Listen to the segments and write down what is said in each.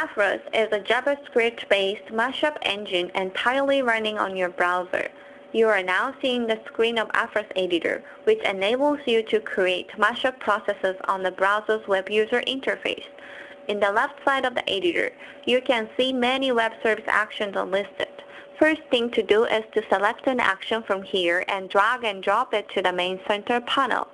Afrous is a JavaScript-based mashup engine entirely running on your browser. You are now seeing the screen of Afrous Editor, which enables you to create mashup processes on the browser's web user interface. In the left side of the editor, you can see many web service actions listed. First thing to do is to select an action from here and drag and drop it to the main center panel.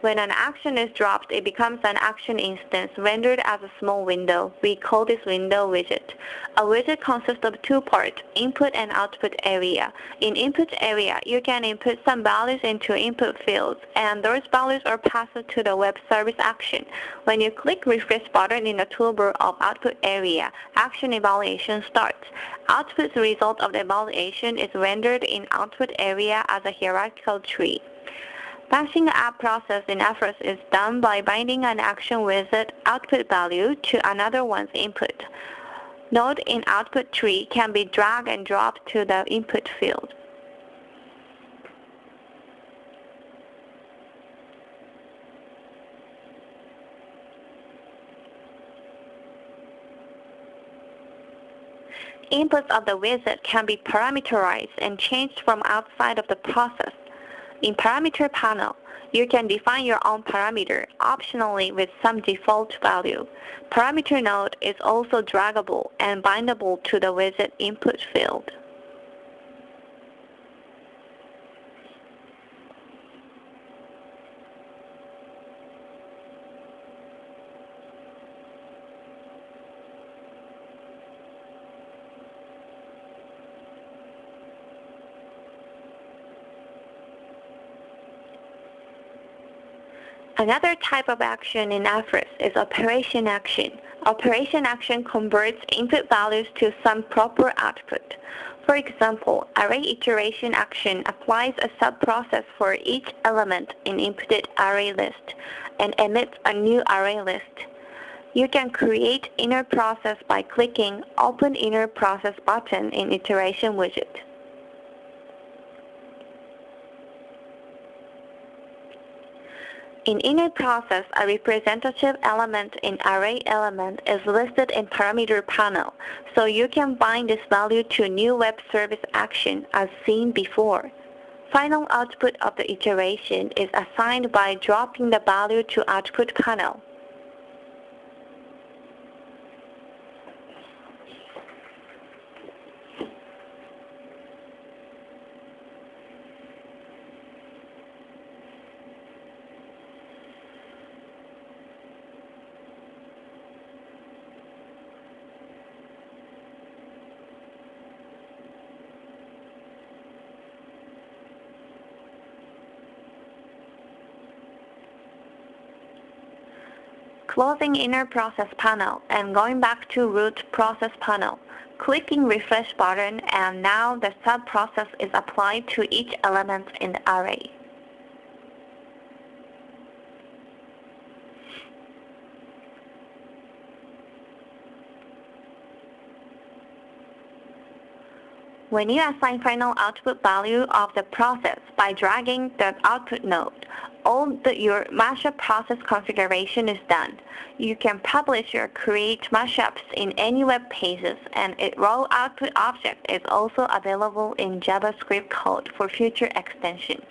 When an action is dropped, it becomes an action instance rendered as a small window. We call this window widget. A widget consists of two parts, input and output area. In input area, you can input some values into input fields, and those values are passed to the web service action. When you click refresh button in the toolbar of output area, action evaluation starts. Output result of the evaluation is rendered in output area as a hierarchical tree. Bashing the app process in Afrous is done by binding an action widget output value to another one's input. Node in output tree can be dragged and dropped to the input field. Inputs of the widget can be parameterized and changed from outside of the process. In Parameter panel, you can define your own parameter, optionally with some default value. Parameter node is also draggable and bindable to the widget input field. Another type of action in Afrous is operation action. Operation action converts input values to some proper output. For example, array iteration action applies a subprocess for each element in inputted array list and emits a new array list. You can create inner process by clicking Open Inner Process button in Iteration widget. In inner process, a representative element in array element is listed in parameter panel, so you can bind this value to a new web service action as seen before. Final output of the iteration is assigned by dropping the value to output panel. Closing inner process panel and going back to root process panel. Clicking refresh button, and now the sub-process is applied to each element in the array. When you assign final output value of the process by dragging the output node, your mashup process configuration is done. You can publish or create mashups in any web pages, and a raw output object is also available in JavaScript code for future extension.